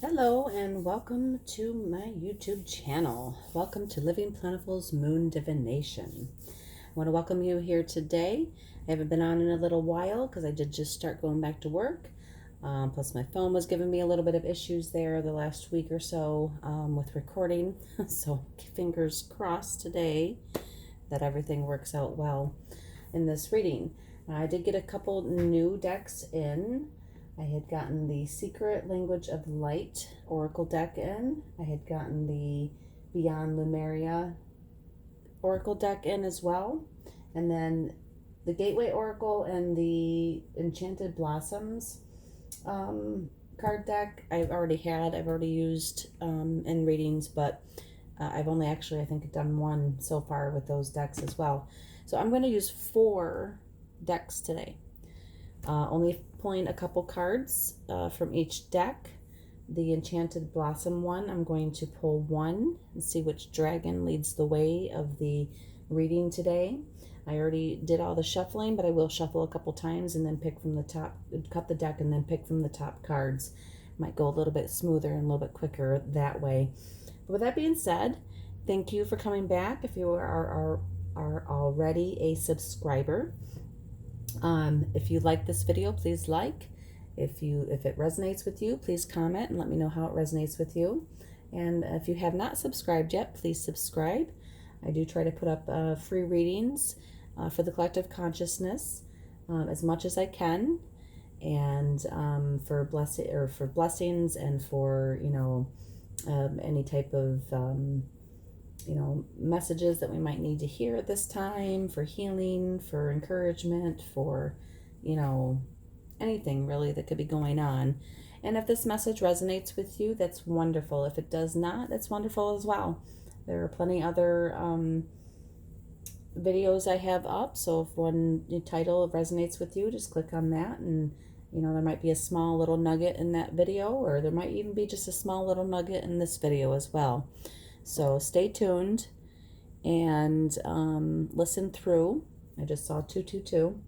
Hello and welcome to my YouTube channel. Welcome to Living Plentiful's Moon Divination. I want to welcome you here today. I haven't been on in a little while because I did just start going back to work. Plus my phone was giving me a little bit of issues there the last week or so with recording. So fingers crossed today that everything works out well in this reading. I did get a couple new decks in. I had gotten the Secret Language of Light Oracle deck in. I had gotten the Beyond Lemuria Oracle deck in as well. And then the Gateway Oracle and the Enchanted Blossoms card deck I've already used in readings, but I've only actually, I think, done one so far with those decks as well. So I'm going to use 4 decks today. Only pulling a couple cards from each deck. The Enchanted Blossom one, I'm going to pull 1 and see which dragon leads the way of the reading today. I already did all the shuffling, but I will shuffle a couple times and then pick from the top, cut the deck and then pick from the top cards. Might go a little bit smoother and a little bit quicker that way. But with that being said, thank you for coming back. If you are already a subscriber, if you like this video, please like. If it resonates with you, please comment and let me know how it resonates with you. And if you have not subscribed yet, please subscribe. I do try to put up free readings for the collective consciousness as much as I can, and for blessings and for any type of messages that we might need to hear at this time, for healing, for encouragement, for, anything really that could be going on. And if this message resonates with you, that's wonderful. If it does not, that's wonderful as well. There are plenty other videos I have up, so if one title resonates with you, just click on that, and there might be a small little nugget in that video, or there might even be just a small little nugget in this video as well. So stay tuned and listen through. I just saw 222.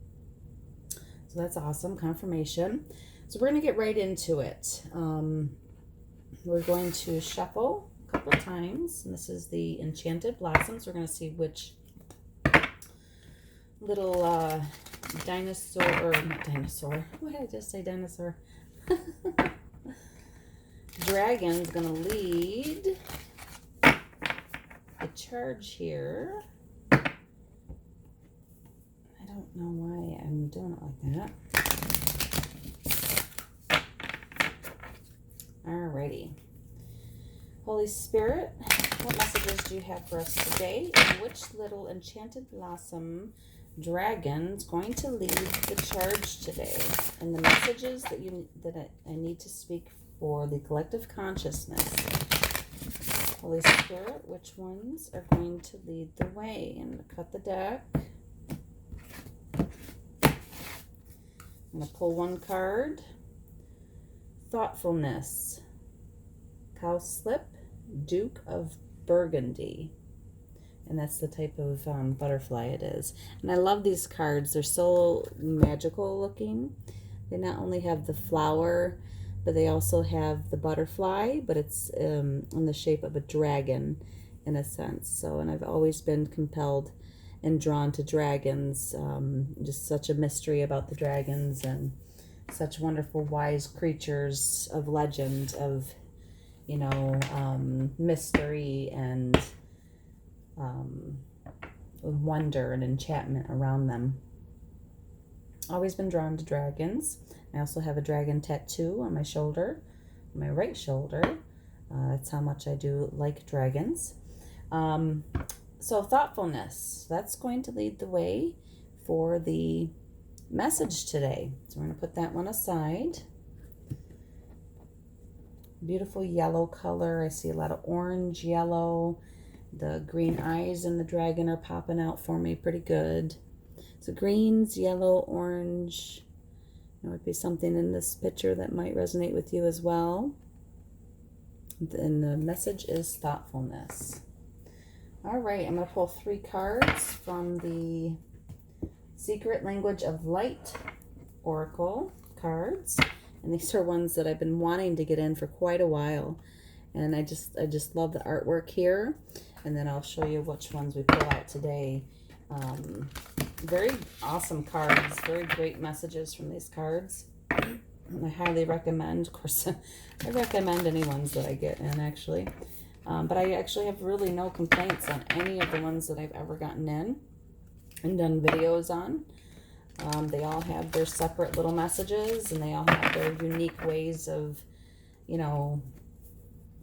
So that's awesome. Confirmation. So we're going to get right into it. We're going to shuffle a couple times. And this is the Enchanted Blossoms. We're going to see which little dinosaur, or not dinosaur. What did I just say? Dinosaur. Dragon's going to lead a charge here. I don't know why I'm doing it like that. Alrighty. Holy Spirit, what messages do you have for us today? And which little Enchanted Blossom dragon's going to lead the charge today? And the messages that I need to speak for the collective consciousess. Holy Spirit, which ones are going to lead the way? I'm going to cut the deck. I'm going to pull 1 card. Thoughtfulness. Cowslip, Duke of Burgundy. And that's the type of butterfly it is. And I love these cards. They're so magical looking. They not only have the flower, but they also have the butterfly, but it's in the shape of a dragon in a sense. So, and I've always been compelled and drawn to dragons. Just such a mystery about the dragons, and such wonderful, wise creatures of legend, of, mystery and wonder and enchantment around them. Always been drawn to dragons. I also have a dragon tattoo on my shoulder, on my right shoulder. That's how much I do like dragons. So thoughtfulness, that's going to lead the way for the message today. So we're going to put that one aside. Beautiful yellow color. I see a lot of orange, yellow. The green eyes in the dragon are popping out for me pretty good. So greens, yellow, orange. There might be something in this picture that might resonate with you as well. And the message is thoughtfulness. All right, I'm going to pull 3 cards from the Secret Language of Light Oracle cards. And these are ones that I've been wanting to get in for quite a while. And I just love the artwork here. And then I'll show you which ones we pull out today. Very awesome cards. Very great messages from these cards. I highly recommend. Of course, I recommend any ones that I get in, actually. But I actually have really no complaints on any of the ones that I've ever gotten in and done videos on. They all have their separate little messages, and they all have their unique ways of, you know,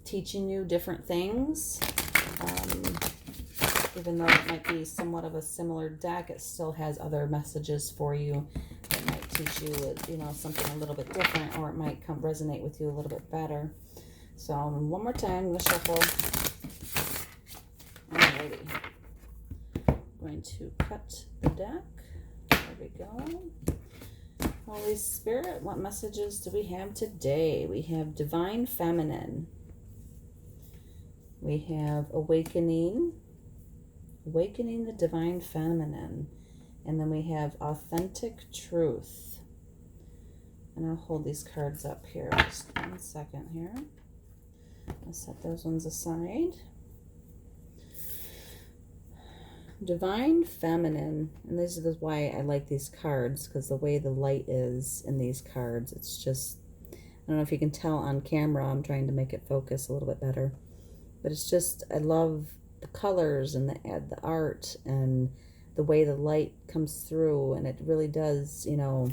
teaching you different things. Even though it might be somewhat of a similar deck, it still has other messages for you that might teach you, you know, something a little bit different, or it might resonate with you a little bit better. So one more time, I'm going to shuffle. Alrighty. I'm going to cut the deck. There we go. Holy Spirit, what messages do we have today? We have Divine Feminine. We have Awakening. Awakening the Divine Feminine. And then we have Authentic Truth. And I'll hold these cards up here. Just 1 second here. I'll set those ones aside. Divine Feminine. And this is why I like these cards, because the way the light is in these cards, it's just, I don't know if you can tell on camera, I'm trying to make it focus a little bit better. But it's just, I love the colors and the art and the way the light comes through, and it really does, you know,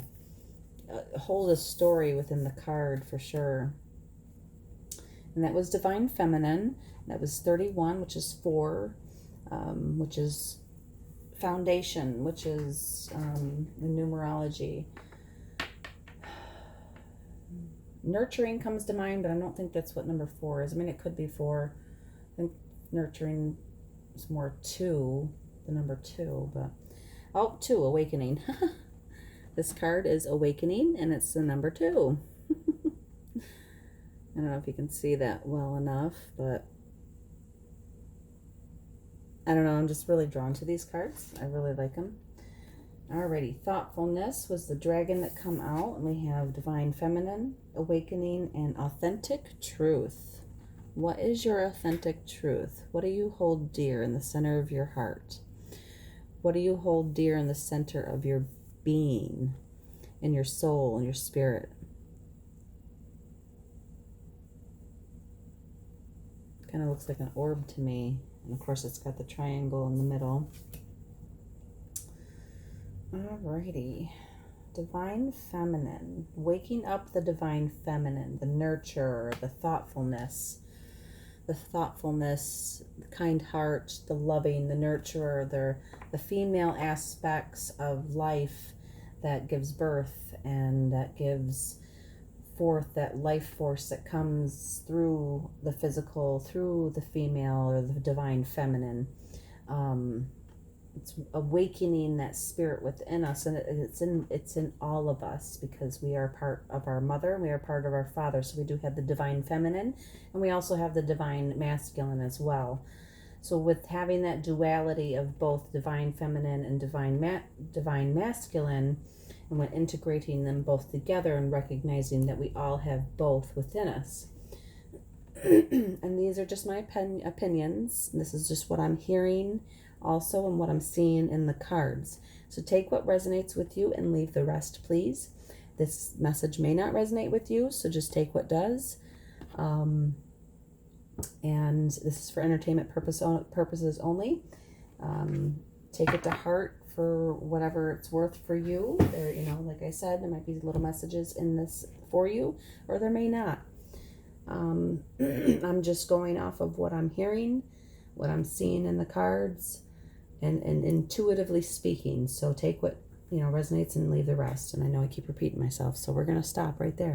hold a story within the card for sure. And that was Divine Feminine. That was 31, which is 4, which is foundation, which is numerology. Nurturing comes to mind, but I don't think that's what number 4 is. I mean, it could be 4. I think nurturing is more 2, the number 2, but oh, 2, awakening. This card is awakening, and it's the number 2. I don't know if you can see that well enough, but I don't know. I'm just really drawn to these cards. I really like them. Alrighty, Thoughtfulness was the dragon that come out, and we have Divine Feminine, Awakening, and Authentic Truth. What is your authentic truth? What do you hold dear in the center of your heart? What do you hold dear in the center of your being, in your soul, in your spirit? Kind of looks like an orb to me. And of course, it's got the triangle in the middle. Alrighty. Divine Feminine. Waking up the Divine Feminine, the nurture, the thoughtfulness, the kind heart, the loving, the nurturer, the female aspects of life that gives birth and that gives forth that life force that comes through the physical, through the female or the Divine Feminine. It's awakening that spirit within us, and it's in all of us, because we are part of our mother, we are part of our father. So we do have the Divine Feminine, and we also have the Divine Masculine as well. So with having that duality of both Divine Feminine and Divine Masculine, and when integrating them both together and recognizing that we all have both within us. And these are just my opinions. This is just what I'm hearing also and what I'm seeing in the cards. So take what resonates with you and leave the rest, please. This message may not resonate with you, so just take what does. And this is for entertainment purposes only. Take it to heart for whatever it's worth for you. There, you know, like I said, there might be little messages in this for you, or there may not. I'm just going off of what I'm hearing, what I'm seeing in the cards, and intuitively speaking. So take what, you know, resonates and leave the rest. And I know I keep repeating myself, so we're going to stop right there.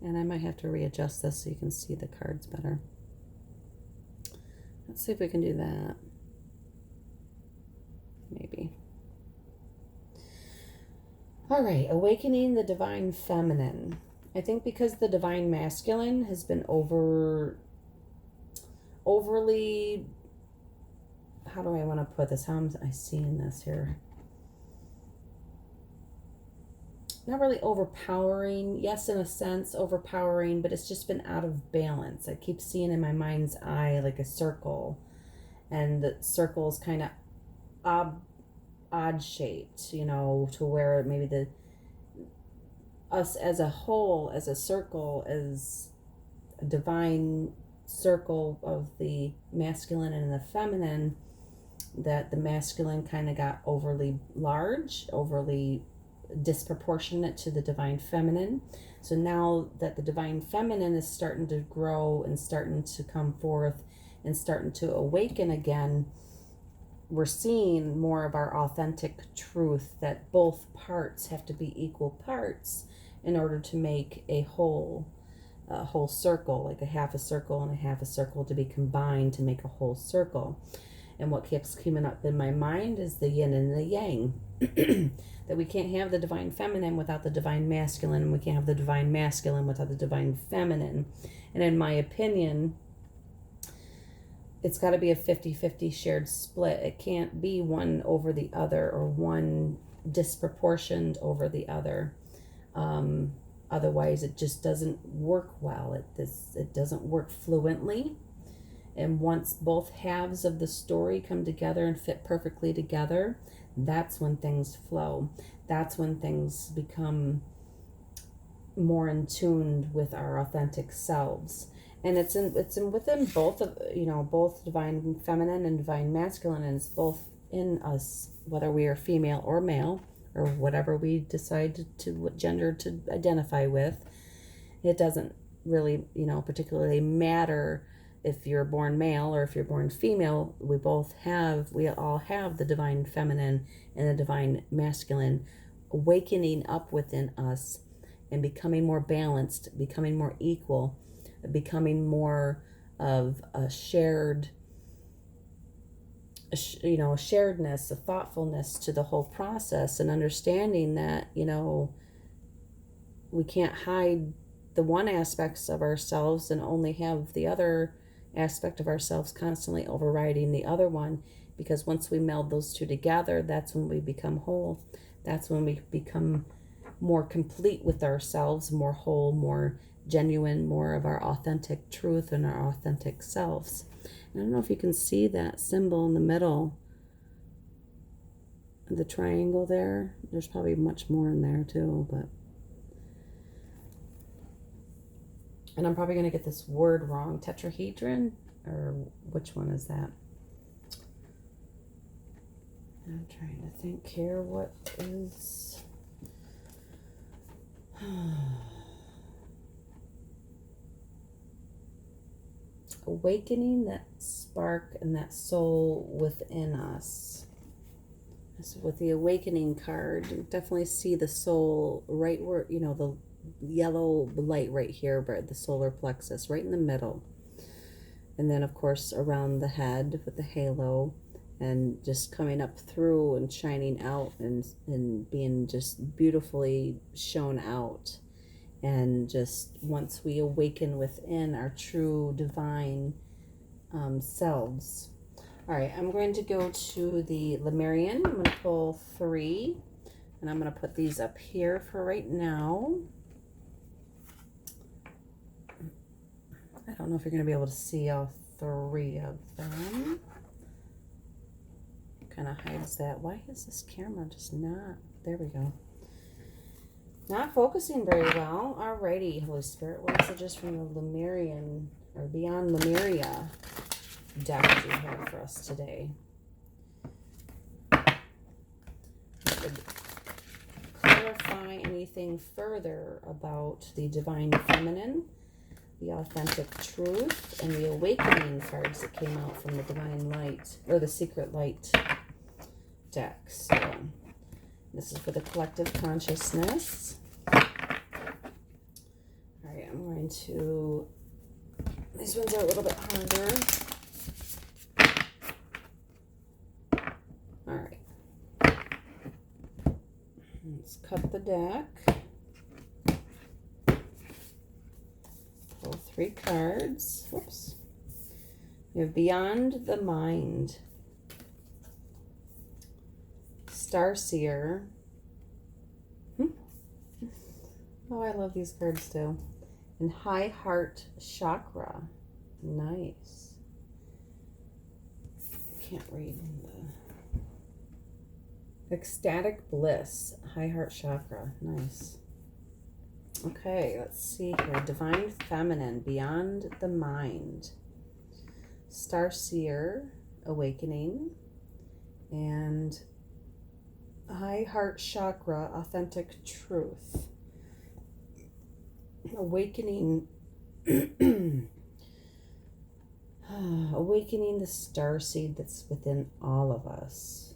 And I might have to readjust this so you can see the cards better. Let's see if we can do that. Maybe. All right, awakening the Divine Feminine. I think because the Divine Masculine has been overly, how do I want to put this? How am I seeing this here? not really overpowering. Yes, in a sense, overpowering, but it's just been out of balance. I keep seeing in my mind's eye like a circle, and the circle is kind of odd shaped, you know, to where maybe the us as a whole, as a circle, as a divine circle of the masculine and the feminine, that the masculine kind of got overly large, overly disproportionate to the divine feminine. So now that the divine feminine is starting to grow and starting to come forth and starting to awaken again, we're seeing more of our authentic truth, that both parts have to be equal parts in order to make a whole circle, like a half a circle and a half a circle to be combined to make a whole circle. And what keeps coming up in my mind is the yin and the yang. That we can't have the divine feminine without the divine masculine, and we can't have the divine masculine without the divine feminine. And in my opinion, it's got to be a 50-50 shared split. It can't be one over the other, or one disproportioned over the other. Otherwise, it just doesn't work well. It doesn't work fluently. And once both halves of the story come together and fit perfectly together, that's when things flow. That's when things become more in tune with our authentic selves. And it's within both of, you know, both divine feminine and divine masculine, and it's both in us, whether we are female or male, or whatever we decide to what gender to identify with. It doesn't really, you know, particularly matter if you're born male or if you're born female. We all have the divine feminine and the divine masculine awakening up within us and becoming more balanced, becoming more equal, becoming more of a shared, you know, a sharedness, a thoughtfulness to the whole process, and understanding that, you know, we can't hide the one aspects of ourselves and only have the other aspect of ourselves constantly overriding the other one, because once we meld those two together, that's when we become whole. That's when we become more complete with ourselves, more whole, more genuine, more of our authentic truth and our authentic selves. And I don't know if you can see that symbol in the middle, the triangle there. There's probably much more in there too, but and I'm probably going to get this word wrong. Tetrahedron? Or which one is that? I'm trying to think here. What is... awakening that spark and that soul within us. So with the awakening card, you definitely see the soul right where, you know, the yellow light right here, but the solar plexus right in the middle, and then of course around the head with the halo, and just coming up through and shining out and being just beautifully shown out. And just once we awaken within our true divine selves. All right, I'm going to go to the Lemurian. I'm going to pull 3, and I'm going to put these up here for right now. I don't know if you're going to be able to see all 3 of them. Kind of hides that. Why is this camera just not? There we go. Not focusing very well. Alrighty, Holy Spirit, what messages from the Lemurian, or Beyond Lemuria deck do you have for us today? Clarify anything further about the divine feminine, the authentic truth, and the awakening cards that came out from the divine light, or the secret light deck. So this is for the collective consciousness. All right, I'm going to, these ones are a little bit harder. All right, let's cut the deck. Pull 3 cards. Whoops. We have Beyond the Mind, Starseer, Oh, I love these cards too. And high heart chakra. Nice. I can't read the ecstatic bliss. High heart chakra. Nice. Okay, let's see here. Divine feminine, beyond the mind. Starseer, awakening. And high heart chakra, authentic truth. Awakening. Awakening the star seed that's within all of us.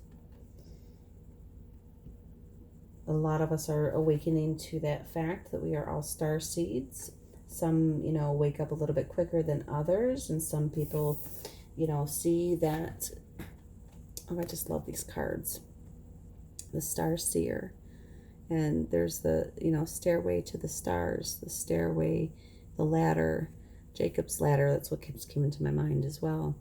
A lot of us are awakening to that fact that we are all star seeds. Some, wake up a little bit quicker than others, and some people, see that. Oh, I just love these cards. The Star Seer. And there's the, stairway to the stars, the stairway, the ladder, Jacob's ladder. That's what keeps coming to my mind as well.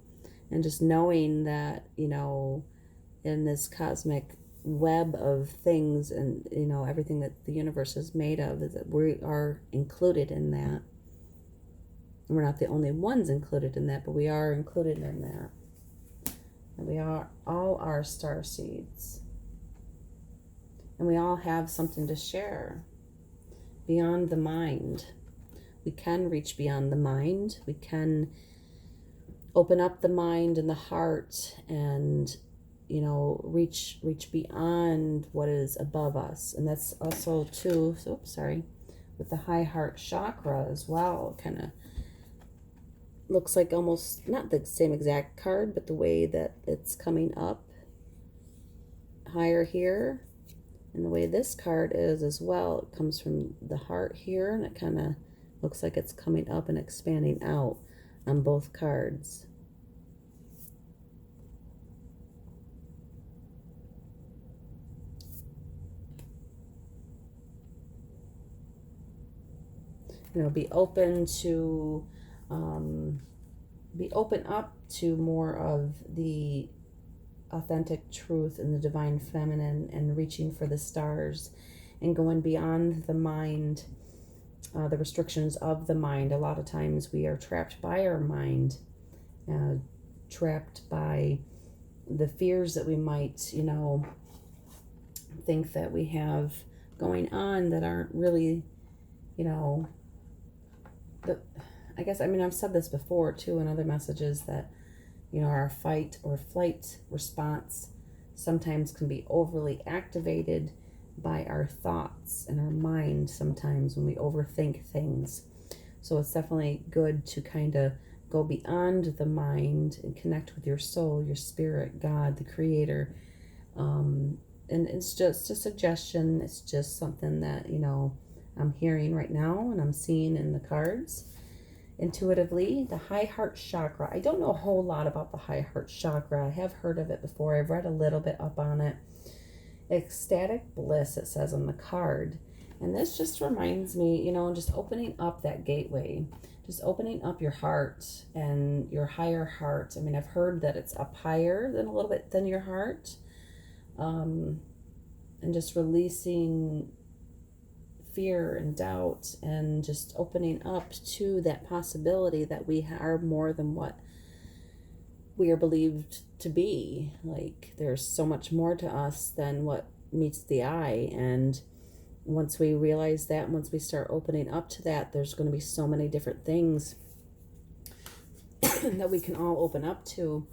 And just knowing that, in this cosmic web of things and, everything that the universe is made of, is that we are included in that. And we're not the only ones included in that, but we are included in that. And we are all our star seeds. And we all have something to share beyond the mind. We can reach beyond the mind. We can open up the mind and the heart and, reach beyond what is above us. And that's also too, with the high heart chakra as well. Kind of looks like almost not the same exact card, but the way that it's coming up higher here. And the way this card is as well, it comes from the heart here, and it kind of looks like it's coming up and expanding out on both cards. Be open to, be open up to more of the authentic truth and the divine feminine, and reaching for the stars and going beyond the mind, the restrictions of the mind. A lot of times we are trapped by our mind, trapped by the fears that we might, think that we have going on that aren't really, I've said this before too in other messages that, our fight or flight response sometimes can be overly activated by our thoughts and our mind sometimes when we overthink things. So it's definitely good to kind of go beyond the mind and connect with your soul, your spirit, God, the creator. And it's just a suggestion. It's just something that, I'm hearing right now and I'm seeing in the cards. Intuitively, the high heart chakra. I don't know a whole lot about the high heart chakra. I have heard of it before. I've read a little bit up on it. Ecstatic bliss, it says on the card. And this just reminds me, just opening up that gateway, just opening up your heart and your higher heart. I've heard that it's up higher than a little bit than your heart. And just releasing fear and doubt and just opening up to that possibility that we are more than what we are believed to be. Like, there's so much more to us than what meets the eye. And once we realize that, once we start opening up to that, there's going to be so many different things that we can all open up to,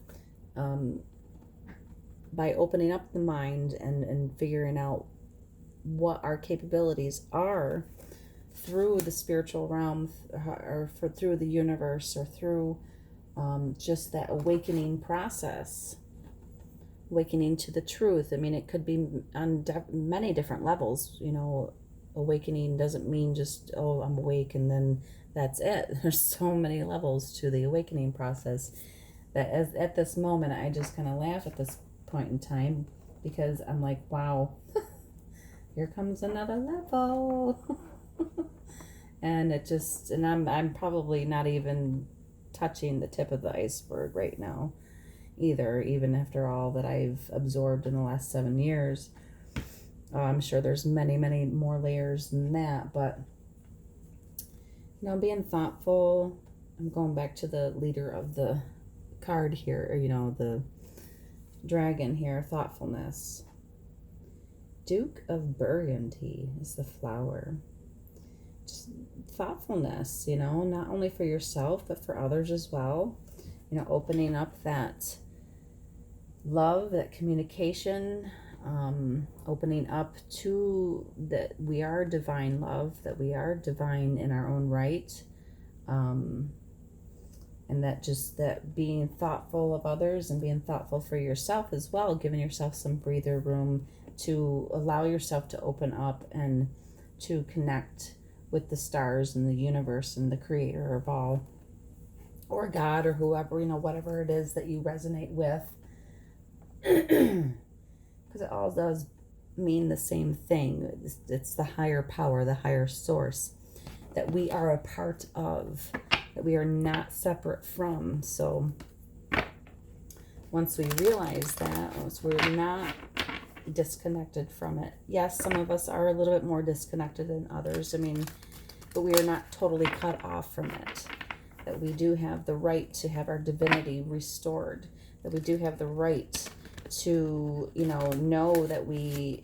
by opening up the mind and figuring out what our capabilities are through the spiritual realm, or through the universe, or through just that awakening process, awakening to the truth. It could be on many different levels. Awakening doesn't mean just, oh, I'm awake and then that's it. There's so many levels to the awakening process that at this moment, I just kind of laugh at this point in time, because I'm like, wow, here comes another level. And I'm probably not even touching the tip of the iceberg right now either, even after all that I've absorbed in the last 7 years. I'm sure there's many, many more layers than that, but Now, being thoughtful, I'm going back to the leader of the card here, or, the dragon here, thoughtfulness. Duke of Burgundy is the flower. Just thoughtfulness, not only for yourself, but for others as well. Opening up that love, that communication, opening up to that we are divine love, that we are divine in our own right, and that being thoughtful of others and being thoughtful for yourself as well, giving yourself some breather room to allow yourself to open up and to connect with the stars and the universe and the creator of all, or God, or whoever, whatever it is that you resonate with. Because it all does mean the same thing. It's the higher power, the higher source that we are a part of, that we are not separate from. So once we realize that, once we're not disconnected from it, yes, some of us are a little bit more disconnected than others. But we are not totally cut off from it. That we do have the right to have our divinity restored. That we do have the right to, know that we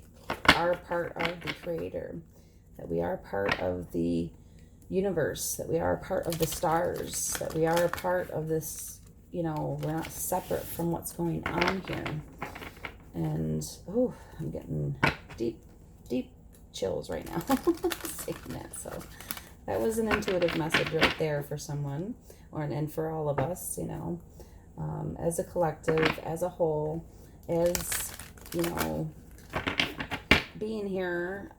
are part of the creator, that we are part of the universe, that we are part of the stars, that we are a part of this, we're not separate from what's going on here. And, I'm getting deep chills right now saying that. So that was an intuitive message right there for someone, and for all of us, as a collective, as a whole, as, being here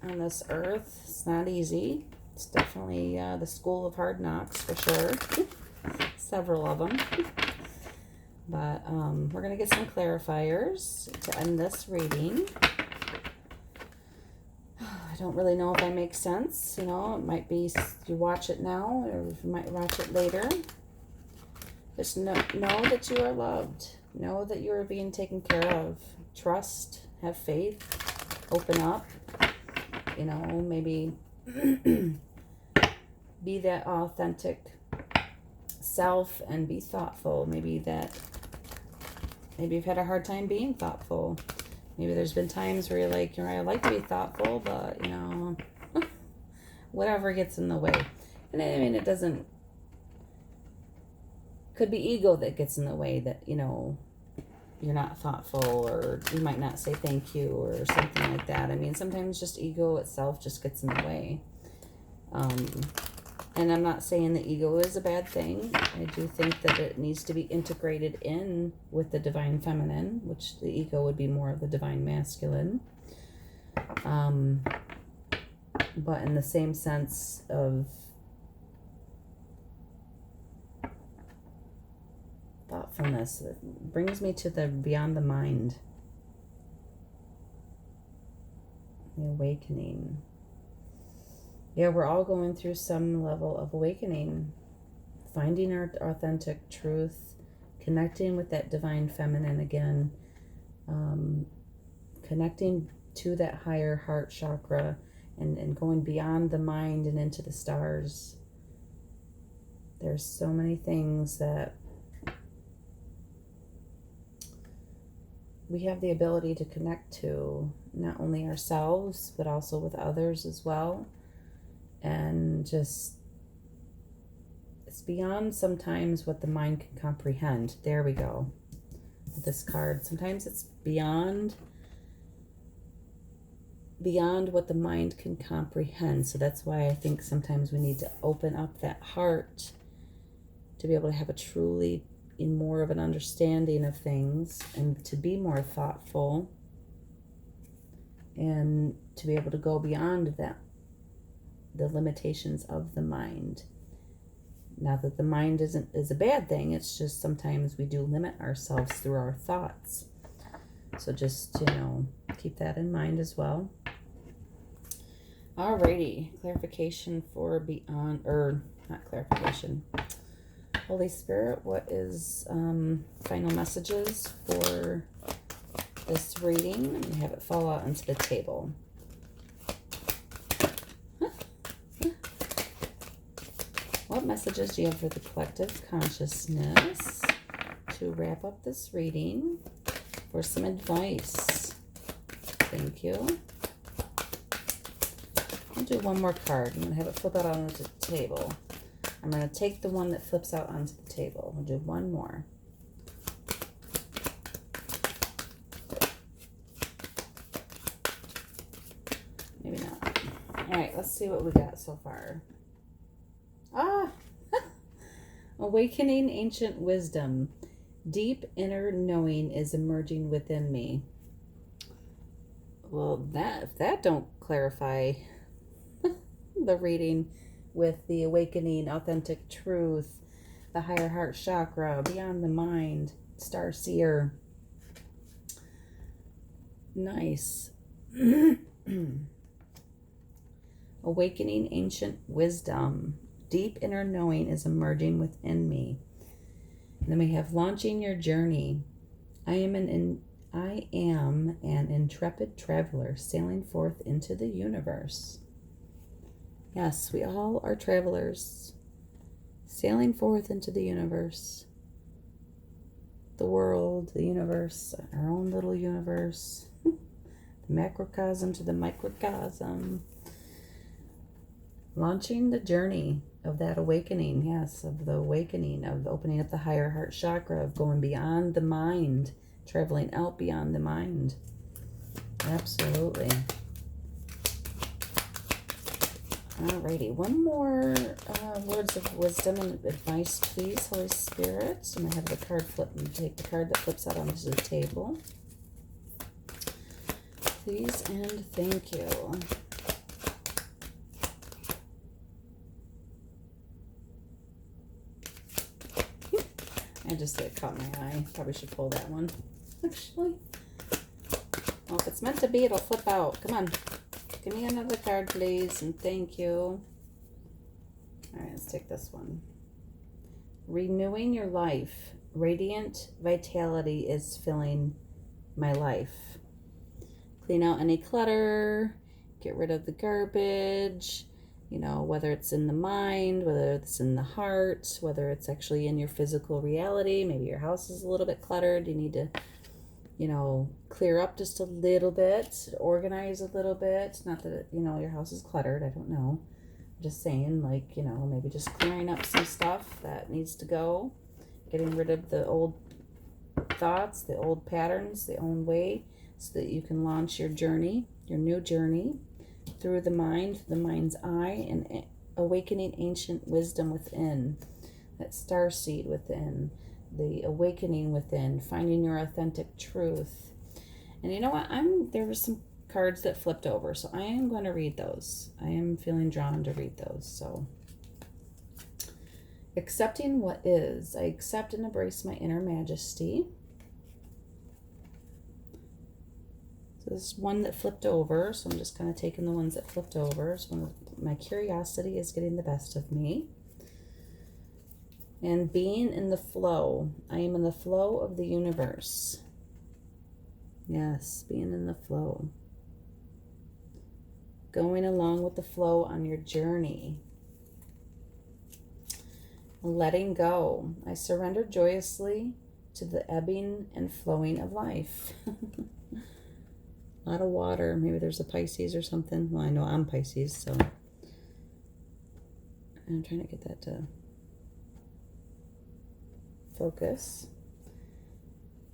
on this earth. It's not easy. It's definitely the school of hard knocks for sure. Several of them. But we're going to get some clarifiers to end this reading. I don't really know if that makes sense. It might be you watch it now, or you might watch it later. Just know that you are loved. Know that you are being taken care of. Trust, have faith, open up. Maybe be that authentic self and be thoughtful. Maybe you've had a hard time being thoughtful. Maybe there's been times where you're like, I like to be thoughtful, but, whatever gets in the way. And it doesn't, could be ego that gets in the way, that, you're not thoughtful, or you might not say thank you or something like that. Sometimes just ego itself just gets in the way. And I'm not saying the ego is a bad thing. I do think that it needs to be integrated in with the divine feminine, which the ego would be more of the divine masculine. But in the same sense of thoughtfulness, it brings me to the beyond the mind, the awakening. Yeah, we're all going through some level of awakening, finding our authentic truth, connecting with that divine feminine again, connecting to that higher heart chakra, and going beyond the mind and into the stars. There's so many things that we have the ability to connect to, not only ourselves, but also with others as well. And just, it's beyond sometimes what the mind can comprehend. There we go. With this card, sometimes it's beyond what the mind can comprehend. So that's why I think sometimes we need to open up that heart to be able to have a truly more of an understanding of things, and to be more thoughtful, and to be able to go beyond that, the limitations of the mind. Not that the mind is a bad thing, it's just sometimes we do limit ourselves through our thoughts. So just, keep that in mind as well. Alrighty, clarification for beyond, or not clarification. Holy Spirit, what is final messages for this reading? Let me have it fall out onto the table. What messages do you have for the collective consciousness to wrap up this reading for some advice? Thank you. I'll do one more card. I'm going to have it flip out onto the table. I'm going to take the one that flips out onto the table. We'll do one more. Maybe not. All right, let's see what we got so far. Awakening ancient wisdom. Deep inner knowing is emerging within me. Well, if that don't clarify the reading with the awakening, authentic truth, the higher heart chakra, beyond the mind, star seer. Nice. Awakening ancient wisdom. Deep inner knowing is emerging within me. And then we have launching your journey. I am an intrepid traveler sailing forth into the universe. Yes, we all are travelers sailing forth into the universe. The world, the universe, our own little universe. The macrocosm to the microcosm. Launching the journey of that awakening, yes, of the awakening, of opening up the higher heart chakra, of going beyond the mind, traveling out beyond the mind. Absolutely. Alrighty, one more words of wisdom and advice, please, Holy Spirit. I'm going to have the card flip and take the card that flips out onto the table. Please and thank you. I just it caught my eye. Probably should pull that one, actually. Well, if it's meant to be, it'll flip out. Come on. Give me another card, please, and thank you. All right, let's take this one. Renewing your life. Radiant vitality is filling my life. Clean out any clutter. Get rid of the garbage. You know, whether it's in the mind, whether it's in the heart, whether it's actually in your physical reality. Maybe your house is a little bit cluttered. You need to, you know, clear up just a little bit, organize a little bit. Not that, you know, your house is cluttered. I don't know. I'm just saying, like, you know, maybe just clearing up some stuff that needs to go. Getting rid of the old thoughts, the old patterns, the old way, so that you can launch your journey, your new journey, through the mind, the mind's eye, and awakening ancient wisdom within, that star seed within, the awakening within, finding your authentic truth. And you know what? There were some cards that flipped over, so I am going to read those. I am feeling drawn to read those. So, accepting what is. I accept and embrace my inner majesty. So this is one that flipped over, so I'm just kind of taking the ones that flipped over. So my curiosity is getting the best of me. And being in the flow. I am in the flow of the universe. Yes, being in the flow. Going along with the flow on your journey. Letting go. I surrender joyously to the ebbing and flowing of life. A lot of water. Maybe there's a Pisces or something. Well, I know I'm Pisces, so I'm trying to get that to focus.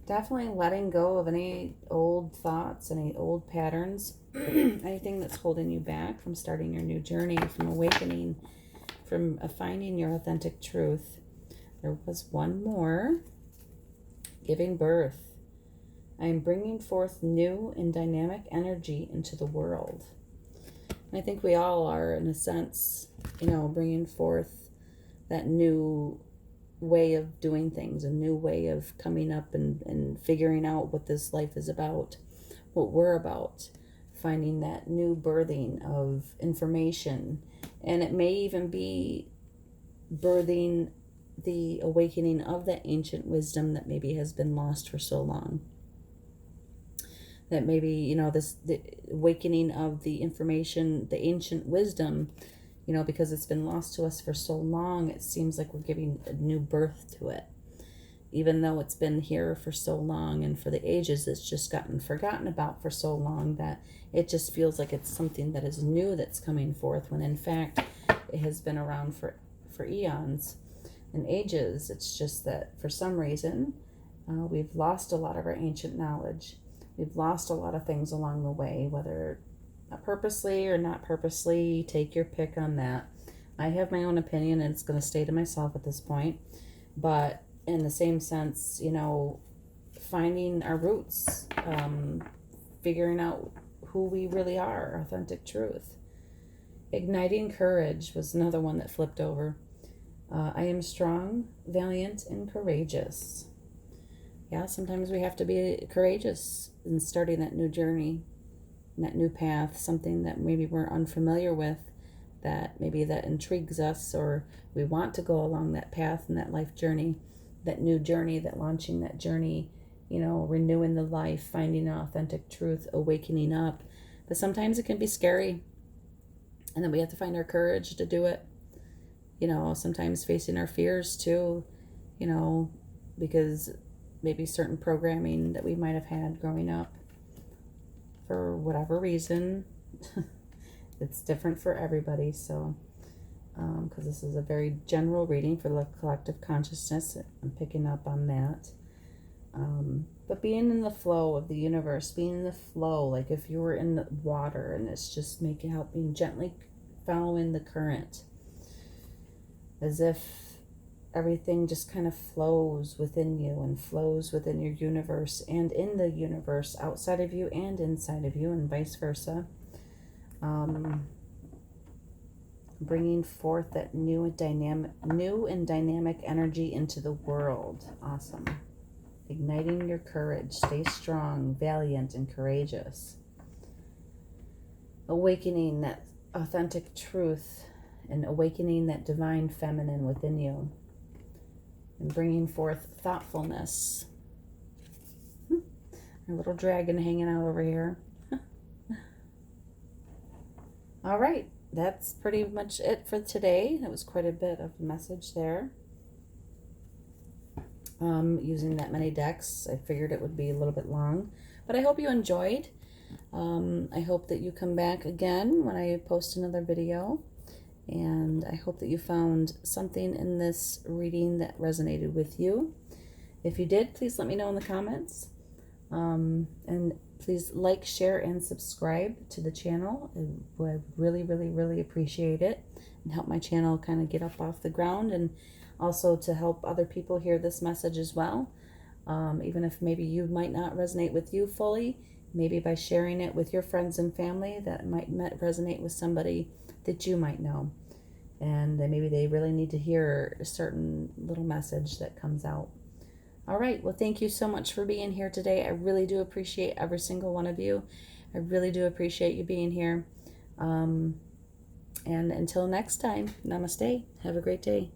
Definitely letting go of any old thoughts, any old patterns, anything that's holding you back from starting your new journey, from awakening, from finding your authentic truth. There was one more. Giving birth. I am bringing forth new and dynamic energy into the world. And I think we all are, in a sense, you know, bringing forth that new way of doing things, a new way of coming up and figuring out what this life is about, what we're about, finding that new birthing of information. And it may even be birthing the awakening of that ancient wisdom that maybe has been lost for so long. That maybe, you know, the awakening of the information, the ancient wisdom You know, because it's been lost to us for so long, it seems like we're giving a new birth to it. Even though it's been here for so long and for the ages, it's just gotten forgotten about for so long that it just feels like it's something that is new that's coming forth, when in fact it has been around for eons and ages. It's just that for some reason we've lost a lot of our ancient knowledge. We've lost a lot of things along the way, whether purposely or not purposely. Take your pick on that. I have my own opinion, and it's going to stay to myself at this point. But in the same sense, you know, finding our roots, figuring out who we really are, authentic truth. Igniting courage was another one that flipped over. I am strong, valiant, and courageous. Yeah, sometimes we have to be courageous in starting that new journey, that new path, something that maybe we're unfamiliar with, that maybe that intrigues us, or we want to go along that path and that life journey, that new journey, that launching that journey, you know, renewing the life, finding authentic truth, awakening up. But sometimes it can be scary, and then we have to find our courage to do it. You know, sometimes facing our fears too, you know, because maybe certain programming that we might have had growing up, for whatever reason, it's different for everybody. So, because this is a very general reading for the collective consciousness, I'm picking up on that. But being in the flow of the universe, being in the flow, like if you were in the water and it's just helping gently following the current, as if everything just kind of flows within you and flows within your universe and in the universe outside of you and inside of you, and vice versa. Bringing forth that new and dynamic energy into the world. Awesome. Igniting your courage. Stay strong, valiant, and courageous. Awakening that authentic truth and awakening that divine feminine within you. And bringing forth thoughtfulness. Our little dragon hanging out over here. All right. That's pretty much it for today. That was quite a bit of a message there. Using that many decks, I figured it would be a little bit long, but I hope you enjoyed. I hope that you come back again when I post another video, and I hope that you found something in this reading that resonated with you. If you did, please let me know in the comments, and please like, share, and subscribe to the channel. I would really, really, really appreciate it, and help my channel kind of get up off the ground, and also to help other people hear this message as well. Even if maybe you might not resonate with you fully, maybe by sharing it with your friends and family, that might resonate with somebody that you might know. And then maybe they really need to hear a certain little message that comes out. All right. Well, thank you so much for being here today. I really do appreciate every single one of you. I really do appreciate you being here. And until next time, namaste. Have a great day.